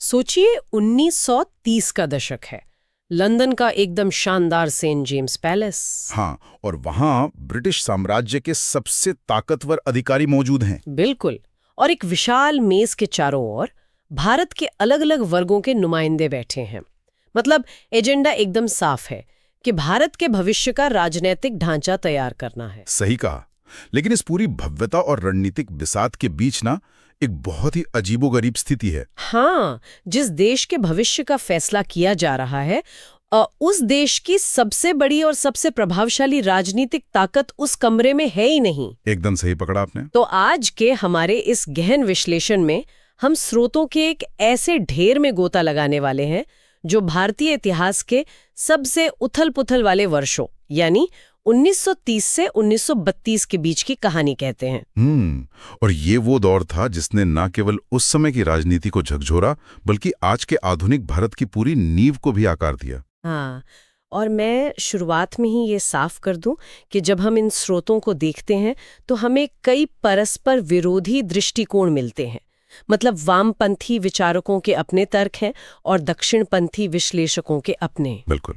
सोचिए 1930 का दशक है। लंदन का एकदम शानदार सेंट जेम्स पैलेस। हाँ, और वहाँ ब्रिटिश साम्राज्य के सबसे ताकतवर अधिकारी मौजूद हैं। बिल्कुल। और एक विशाल मेज के चारों ओर भारत के अलग अलग वर्गों के नुमाइंदे बैठे हैं। मतलब एजेंडा एकदम साफ है कि भारत के भविष्य का राजनीतिक ढांचा तैयार करना है। सही कहा। लेकिन इस पूरी भव्यता और रणनीतिक बिसात के बीच ना एक बहुत ही अजीबोगरीब स्थिति है। हाँ, जिस देश के भविष्य का फैसला किया जा रहा है उस देश की सबसे बड़ी और सबसे प्रभावशाली राजनीतिक ताकत उस कमरे में है ही नहीं। एकदम सही पकड़ा आपने। तो आज के हमारे इस गहन विश्लेषण में हम स्रोतों के एक ऐसे ढेर में गोता लगाने वाले हैं जो भारतीय इतिहास के सबसे उथल-पुथल वाले वर्षों यानी 1930 से 1932 के बीच की कहानी कहते हैं। और ये वो दौर था जिसने न केवल उस समय की राजनीति को झकझोरा बल्कि आज के आधुनिक भारत की पूरी नींव को भी आकार दिया। हाँ, और मैं शुरुआत में ही ये साफ कर दूं कि जब हम इन स्रोतों को देखते हैं तो हमें कई परस्पर विरोधी दृष्टिकोण मिलते हैं। मतलब वामपंथी विचारकों के अपने तर्क हैं और दक्षिणपंथी विश्लेषकों के अपने। बिल्कुल।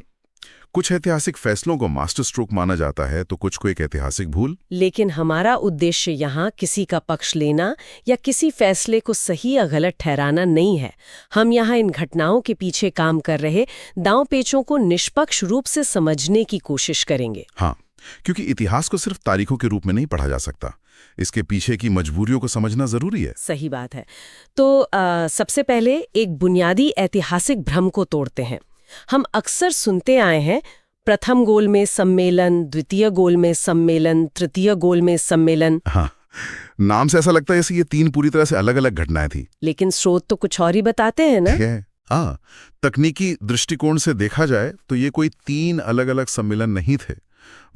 कुछ ऐतिहासिक फैसलों को मास्टर स्ट्रोक माना जाता है तो कुछ को एक ऐतिहासिक भूल। लेकिन हमारा उद्देश्य यहाँ किसी का पक्ष लेना या किसी फैसले को सही या गलत ठहराना नहीं है। हम यहाँ इन घटनाओं के पीछे काम कर रहे दांव पेचों को निष्पक्ष रूप से समझने की कोशिश करेंगे। हाँ, क्योंकि इतिहास को सिर्फ तारीखों के रूप में नहीं पढ़ा जा सकता, इसके पीछे की मजबूरियों को समझना जरूरी है। सही बात है। तो सबसे पहले एक बुनियादी ऐतिहासिक भ्रम को तोड़ते हैं। हम अक्सर सुनते आए हैं प्रथम गोल में सम्मेलन, द्वितीय गोल में सम्मेलन, तृतीय गोल में सम्मेलन। हाँ, नाम से ऐसा लगता है जैसे ये तीन पूरी तरह से अलग अलग घटनाएं थी। लेकिन स्रोत तो कुछ और ही बताते हैं ना। हाँ, तकनीकी दृष्टिकोण से देखा जाए तो ये कोई तीन अलग अलग सम्मेलन नहीं थे।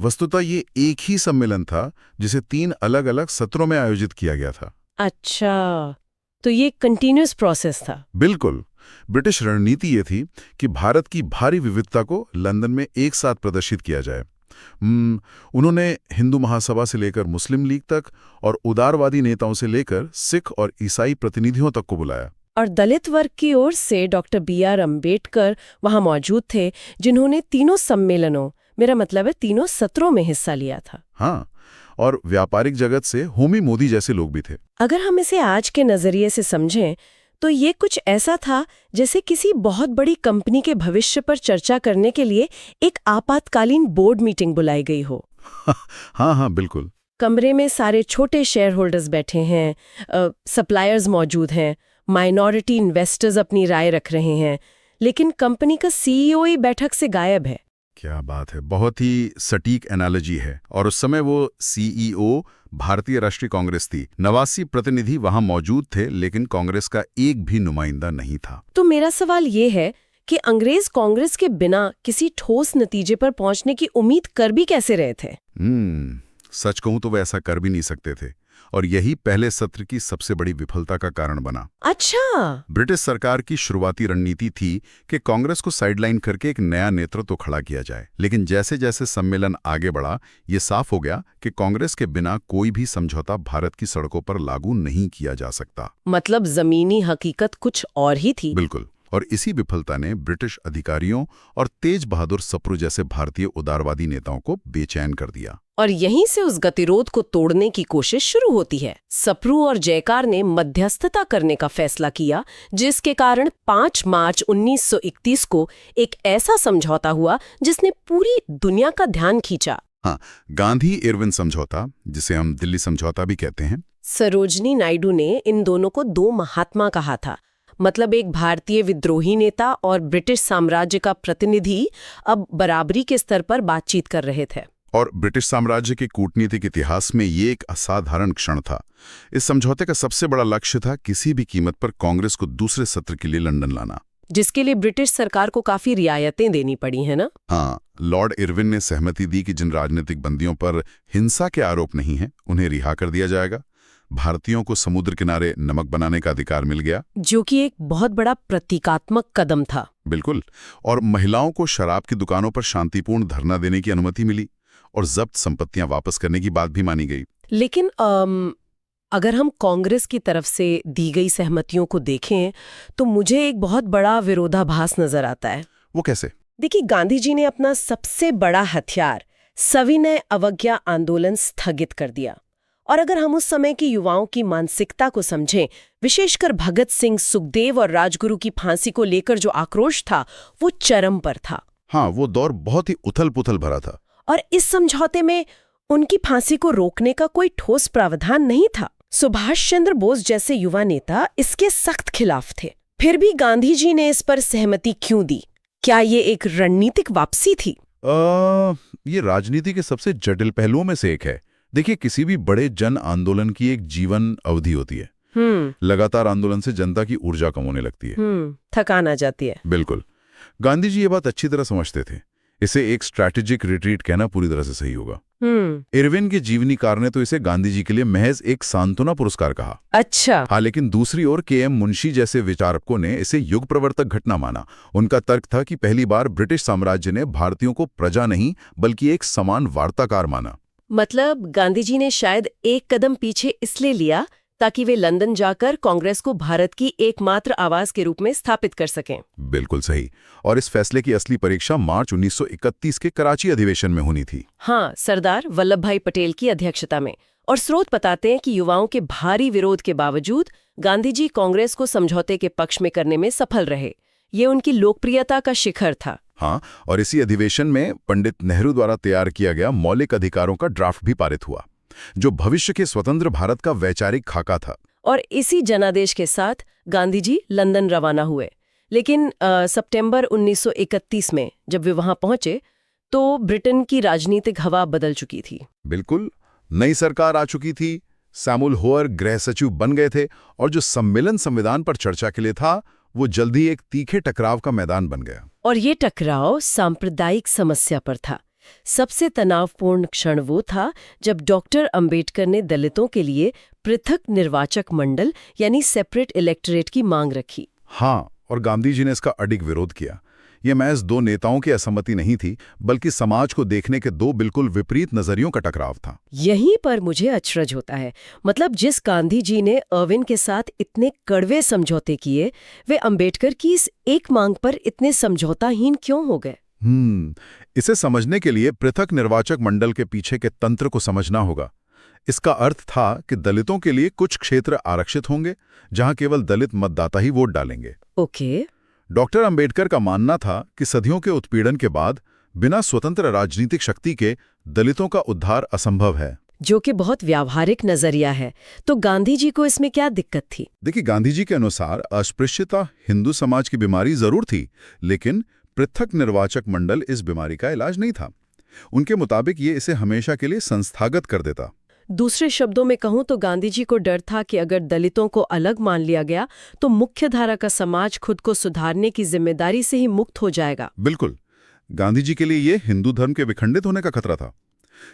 वस्तुतः ये एक ही सम्मेलन था जिसे तीन अलग अलग सत्रों में आयोजित किया गया था। अच्छा, तो ये कंटिन्यूअस प्रोसेस था। बिल्कुल। ब्रिटिश रणनीति ये थी कि भारत की भारी विविधता को लंदन में एक साथ प्रदर्शित किया जाए। उन्होंने हिंदू महासभा से लेकर मुस्लिम लीग तक और उदारवादी नेताओं से लेकर सिख और ईसाई प्रतिनिधियों तक को बुलाया। और दलित वर्ग की ओर से डॉक्टर B.R. अम्बेडकर वहां मौजूद थे, जिन्होंने तीनों सम्मेलनों, मेरा मतलब है तीनों सत्रों में हिस्सा लिया था। हाँ, और व्यापारिक जगत से होमी मोदी जैसे लोग भी थे। अगर हम इसे आज के नजरिए से समझें तो ये कुछ ऐसा था जैसे किसी बहुत बड़ी कंपनी के भविष्य पर चर्चा करने के लिए एक आपातकालीन बोर्ड मीटिंग बुलाई गई हो। हाँ, बिल्कुल। कमरे में सारे छोटे शेयर होल्डर्स बैठे हैं, सप्लायर्स मौजूद हैं, माइनॉरिटी इन्वेस्टर्स अपनी राय रख रहे हैं, लेकिन कंपनी का CEO ही बैठक से गायब है। क्या बात है, बहुत ही सटीक एनालॉजी है। और उस समय वो CEO भारतीय राष्ट्रीय कांग्रेस थी। 89 प्रतिनिधि वहां मौजूद थे, लेकिन कांग्रेस का एक भी नुमाइंदा नहीं था। तो मेरा सवाल ये है कि अंग्रेज कांग्रेस के बिना किसी ठोस नतीजे पर पहुंचने की उम्मीद कर भी कैसे रहे थे? सच कहूं तो वे ऐसा कर भी नहीं सकते थे, और यही पहले सत्र की सबसे बड़ी विफलता का कारण बना। अच्छा, ब्रिटिश सरकार की शुरुआती रणनीति थी कि कांग्रेस को साइडलाइन करके एक नया नेतृत्व खड़ा किया जाए। लेकिन जैसे जैसे सम्मेलन आगे बढ़ा, ये साफ हो गया कि कांग्रेस के बिना कोई भी समझौता भारत की सड़कों पर लागू नहीं किया जा सकता। मतलब जमीनी हकीकत कुछ और ही थी। बिल्कुल। और इसी विफलता ने ब्रिटिश अधिकारियों और तेज बहादुर सप्रू जैसे भारतीय उदारवादी नेताओं को बेचैन कर दिया। और यहीं से उस गतिरोध को तोड़ने की कोशिश शुरू होती है। सप्रू और जयकार ने मध्यस्थता करने का फैसला किया, जिसके कारण 5 मार्च 1931 को एक ऐसा समझौता हुआ जिसने पूरी दुनिया का ध्यान खींचा। हाँ, गांधी इरविन समझौता, जिसे हम दिल्ली समझौता भी कहते हैं। सरोजनी नायडू ने इन दोनों को दो महात्मा कहा था। मतलब एक भारतीय विद्रोही नेता और ब्रिटिश साम्राज्य का प्रतिनिधि अब बराबरी के स्तर पर बातचीत कर रहे थे। और ब्रिटिश साम्राज्य के कूटनीतिक इतिहास में ये एक असाधारण क्षण था। इस समझौते का सबसे बड़ा लक्ष्य था किसी भी कीमत पर कांग्रेस को दूसरे सत्र के लिए लंदन लाना, जिसके लिए ब्रिटिश सरकार को काफी रियायतें देनी पड़ी है ना। हाँ, लॉर्ड इरविन ने सहमति दी कि जिन राजनीतिक बंदियों पर हिंसा के आरोप नहीं हैं, उन्हें रिहा कर दिया जाएगा। भारतीयों को समुद्र किनारे नमक बनाने का अधिकार मिल गया, जो कि एक बहुत बड़ा प्रतीकात्मक कदम था। बिल्कुल। और महिलाओं को शराब की दुकानों पर शांतिपूर्ण धरना देने की अनुमति मिली और जब्त संपत्तियां वापस करने की बात भी मानी गई। लेकिन अगर हम कांग्रेस की तरफ से दी गई सहमतियों को देखें तो मुझे एक बहुत बड़ा विरोधाभास नजर आता है। वो कैसे? देखिए, गांधी जी ने अपना सबसे बड़ा हथियार सविनय अवज्ञा आंदोलन स्थगित कर दिया। और अगर हम उस समय की युवाओं की मानसिकता को समझें, विशेषकर भगत सिंह, सुखदेव और राजगुरु की फांसी को लेकर जो आक्रोश था वो चरम पर था। हाँ, वो दौर बहुत ही उथल-पुथल भरा था। और इस समझौते में उनकी फांसी को रोकने का कोई ठोस प्रावधान नहीं था। सुभाष चंद्र बोस जैसे युवा नेता इसके सख्त खिलाफ थे। फिर भी गांधी जी ने इस पर सहमति क्यों दी? क्या ये एक रणनीतिक वापसी थी? ये राजनीति के सबसे जटिल पहलुओं में से एक है। देखिए, किसी भी बड़े जन आंदोलन की एक जीवन अवधि होती है। लगातार आंदोलन से जनता की ऊर्जा कम होने लगती है, थकान आ जाती है। बिल्कुल। गांधी जी ये बात अच्छी तरह समझते थे। इसे एक स्ट्रैटेजिक रिट्रीट कहना पूरी तरह से सही होगा। इरविन के जीवनीकार ने तो इसे गांधी जी के लिए महज एक सांत्वना पुरस्कार कहा। अच्छा। हाँ, लेकिन दूसरी ओर के.एम. मुंशी जैसे विचारकों ने इसे युग प्रवर्तक घटना माना। उनका तर्क था कि पहली बार ब्रिटिश साम्राज्य ने भारतीयों को प्रजा नहीं बल्कि एक समान वार्ताकार माना। मतलब गांधी जी ने शायद एक कदम पीछे इसलिए लिया ताकि वे लंदन जाकर कांग्रेस को भारत की एकमात्र आवाज के रूप में स्थापित कर सकें। बिल्कुल सही। और इस फैसले की असली परीक्षा मार्च 1931 के कराची अधिवेशन में होनी थी। हाँ, सरदार वल्लभ भाई पटेल की अध्यक्षता में। और स्रोत बताते हैं कि युवाओं के भारी विरोध के बावजूद गांधी जी कांग्रेस को समझौते के पक्ष में करने में सफल रहे। ये उनकी लोकप्रियता का शिखर था। हाँ, और इसी अधिवेशन में पंडित नेहरू द्वारा तैयार किया गया मौलिक अधिकारों का ड्राफ्ट भी पारित हुआ, जो भविष्य के स्वतंत्र भारत का वैचारिक खाका था। और इसी जनादेश के साथ गांधी जी लंदन रवाना हुए। लेकिन सितंबर 1931 में जब वे वहां पहुंचे तो ब्रिटेन की राजनीतिक हवा बदल चुकी थी। बिल्कुल, नई सरकार आ चुकी थी। सैमुअल होअर गृह सचिव बन गए थे और जो सम्मेलन संविधान पर चर्चा के लिए था वो जल्दी एक तीखे टकराव का मैदान बन गया। और ये टकराव सांप्रदायिक समस्या पर था। सबसे तनावपूर्ण क्षण वो था जब डॉक्टर अंबेडकर ने दलितों के लिए पृथक निर्वाचक मंडल यानी सेपरेट इलेक्टोरेट की मांग रखी। हाँ, और गांधी जी ने इसका अडिग विरोध किया। ये महज दो नेताओं की असहमति नहीं थी, बल्कि समाज को देखने के दो बिल्कुल विपरीत नजरियों का टकराव था। यहीं पर मुझे अचरज होता है। मतलब जिस गांधी जी ने इरविन के साथ इतने कड़वे समझौते किए, वे अंबेडकर की इस एक मांग पर इतने समझौताहीन क्यों हो गए? इसे समझने के लिए पृथक निर्वाचक मंडल के पीछे के तंत्र को समझना होगा। इसका अर्थ था कि दलितों के लिए कुछ क्षेत्र आरक्षित होंगे जहां केवल दलित मतदाता ही वोट डालेंगे। ओके। डॉक्टर अंबेडकर का मानना था कि सदियों के उत्पीड़न के बाद बिना स्वतंत्र राजनीतिक शक्ति के दलितों का उद्धार असंभव है, जो कि बहुत व्यावहारिक नजरिया है। तो गांधी जी को इसमें क्या दिक्कत थी? देखिए, गांधी जी के अनुसार अस्पृश्यता हिंदू समाज की बीमारी जरूर थी, लेकिन पृथक निर्वाचक मंडल इस बीमारी का इलाज नहीं था। उनके मुताबिक ये इसे हमेशा के लिए संस्थागत कर देता। दूसरे शब्दों में कहूं तो गांधी जी को डर था कि अगर दलितों को अलग मान लिया गया तो मुख्य धारा का समाज खुद को सुधारने की जिम्मेदारी से ही मुक्त हो जाएगा। बिल्कुल, गांधी जी के लिए ये हिंदू धर्म के विखंडित होने का खतरा था।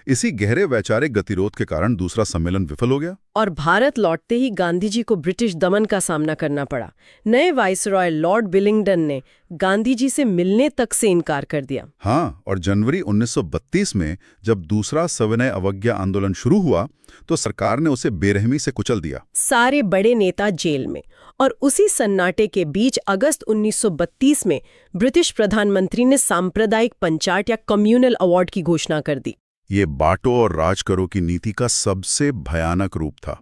इसी गहरे वैचारिक गतिरोध के कारण दूसरा सम्मेलन विफल हो गया और भारत लौटते ही गांधी जी को ब्रिटिश दमन का सामना करना पड़ा। नए वाइसरॉय लॉर्ड बिलिंगडन ने गांधी जी से मिलने तक से इनकार कर दिया। हाँ, और जनवरी 1932 में जब दूसरा सविनय अवज्ञा आंदोलन शुरू हुआ तो सरकार ने उसे बेरहमी से कुचल दिया। सारे बड़े नेता जेल में। और उसी सन्नाटे के बीच अगस्त 1932 में ब्रिटिश प्रधानमंत्री ने सांप्रदायिक पंचायत या कम्युनल अवार्ड की घोषणा कर दी। ये बांटो और राज करो की नीति का सबसे भयानक रूप था।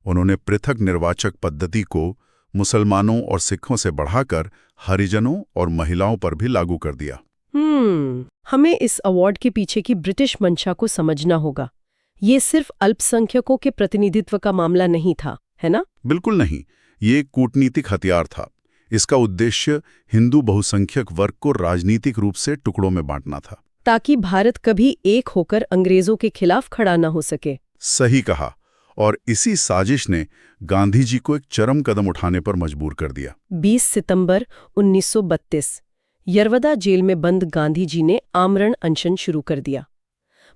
उन्होंने पृथक निर्वाचक पद्धति को मुसलमानों और सिखों से बढ़ाकर हरिजनों और महिलाओं पर भी लागू कर दिया। हमें इस अवार्ड के पीछे की ब्रिटिश मंशा को समझना होगा। ये सिर्फ अल्पसंख्यकों के प्रतिनिधित्व का मामला नहीं था, है ना? बिल्कुल नहीं, ये एक कूटनीतिक हथियार था। इसका उद्देश्य हिंदू बहुसंख्यक वर्ग को राजनीतिक रूप से टुकड़ों में बांटना था, ताकि भारत कभी एक होकर अंग्रेजों के खिलाफ खड़ा न हो सके। सही कहा। और इसी साजिश ने गांधी जी को एक चरम कदम उठाने पर मजबूर कर दिया। 20 सितंबर 1932 यरवदा जेल में बंद गांधी जी ने आमरण अनशन शुरू कर दिया।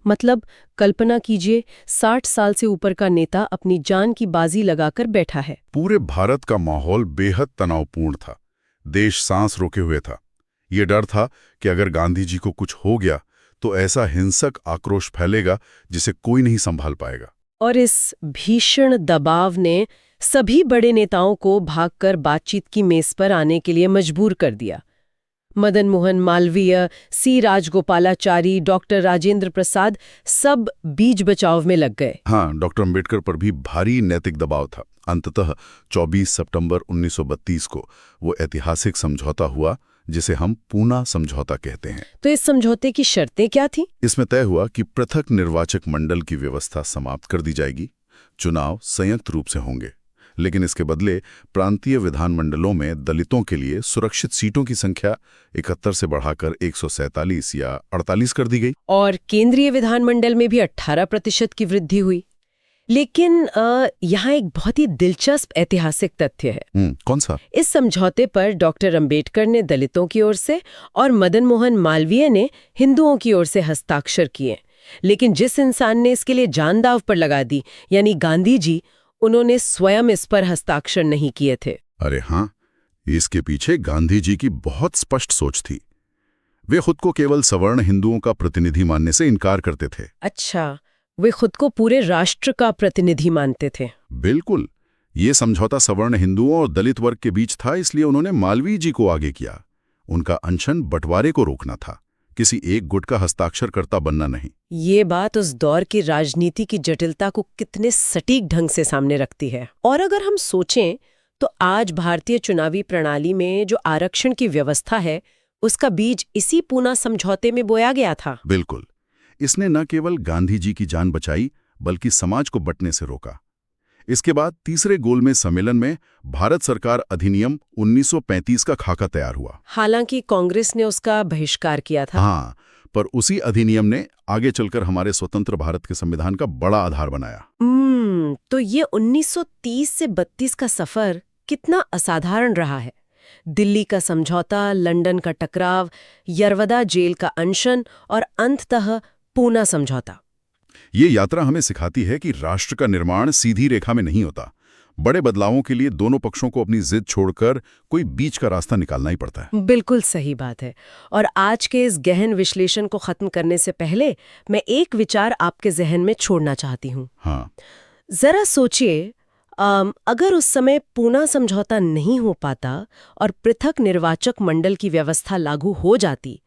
मतलब कल्पना कीजिए, 60 साल से ऊपर का नेता अपनी जान की बाजी लगाकर बैठा है। पूरे भारत का माहौल बेहद तनावपूर्ण था। देश सांस रोके हुए था। ये डर था कि अगर गांधी जी को कुछ हो गया तो ऐसा हिंसक आक्रोश फैलेगा जिसे कोई नहीं संभाल पाएगा। और इस भीषण दबाव ने सभी बड़े नेताओं को भागकर बातचीत की मेज पर आने के लिए मजबूर कर दिया। मदन मोहन मालवीय, सी राजगोपालाचारी, डॉक्टर राजेंद्र प्रसाद सब बीच बचाव में लग गए। हाँ, डॉक्टर अंबेडकर पर भी भारी नैतिक दबाव था। अंततः 24 सितंबर 1932 को वो ऐतिहासिक समझौता हुआ जिसे हम पूना समझौता कहते हैं। तो इस समझौते की शर्तें क्या थीं? इसमें तय हुआ कि पृथक निर्वाचक मंडल की व्यवस्था समाप्त कर दी जाएगी, चुनाव संयुक्त रूप से होंगे, लेकिन इसके बदले प्रांतीय विधानमंडलों में दलितों के लिए सुरक्षित सीटों की संख्या 71 से बढ़ाकर 147 या 48 कर दी गई। और केंद्रीय विधानमंडल में भी 18% की वृद्धि हुई। लेकिन यहाँ एक बहुत ही दिलचस्प ऐतिहासिक तथ्य है। कौन सा? इस समझौते पर डॉक्टर अंबेडकर ने दलितों की ओर से और मदन मोहन मालवीय ने हिंदुओं की ओर से हस्ताक्षर किए, लेकिन जिस इंसान ने इसके लिए जान दांव पर लगा दी, यानी गांधी जी, उन्होंने स्वयं इस पर हस्ताक्षर नहीं किए थे। अरे हाँ, इसके पीछे गांधी जी की बहुत स्पष्ट सोच थी। वे खुद को केवल सवर्ण हिंदुओं का प्रतिनिधि मानने से इनकार करते थे। अच्छा, वे खुद को पूरे राष्ट्र का प्रतिनिधि मानते थे। बिल्कुल। ये समझौता सवर्ण हिंदुओं और दलित वर्ग के बीच था, इसलिए उन्होंने मालवीय जी को आगे किया। उनका अनशन बंटवारे को रोकना था, किसी एक गुट का हस्ताक्षरकर्ता बनना नहीं। ये बात उस दौर की राजनीति की जटिलता को कितने सटीक ढंग से सामने रखती है। और अगर हम सोचें तो आज भारतीय चुनावी प्रणाली में जो आरक्षण की व्यवस्था है, उसका बीज इसी पूना समझौते में बोया गया था। बिल्कुल। इसने न केवल गांधी जी की जान बचाई, बल्कि समाज को बंटने से रोका। इसके बाद तीसरे गोलमेज सम्मेलन में भारत सरकार अधिनियम 1935 का खाका तैयार हुआ। हालांकि कांग्रेस ने उसका बहिष्कार किया था। हाँ, पर उसी अधिनियम ने आगे चलकर हमारे स्वतंत्र भारत के संविधान का बड़ा आधार बनाया। तो ये 1930 से 32 का सफर कितना असाधारण रहा है। दिल्ली का समझौता, लंदन का टकराव, यरवदा जेल का अनशन और अंततः पूना समझौता। ये यात्रा हमें सिखाती है कि राष्ट्र का निर्माण सीधी रेखा में नहीं होता। बड़े बदलावों के लिए दोनों पक्षों को अपनी जिद छोड़कर कोई बीच का रास्ता निकालना ही पड़ता है। बिल्कुल सही बात है। और आज के इस गहन विश्लेषण को खत्म करने से पहले मैं एक विचार आपके जहन में छोड़ना चाहती हूँ। हाँ। जरा सोचिए, अगर उस समय पूना समझौता नहीं हो पाता और पृथक निर्वाचक मंडल की व्यवस्था लागू हो जाती,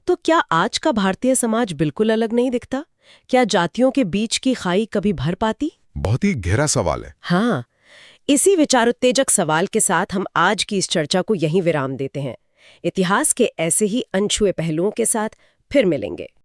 तो क्या आज का भारतीय समाज बिल्कुल अलग नहीं दिखता? क्या जातियों के बीच की खाई कभी भर पाती? बहुत ही गहरा सवाल है। हाँ, इसी विचारोत्तेजक सवाल के साथ हम आज की इस चर्चा को यहीं विराम देते हैं। इतिहास के ऐसे ही अनछुए पहलुओं के साथ फिर मिलेंगे।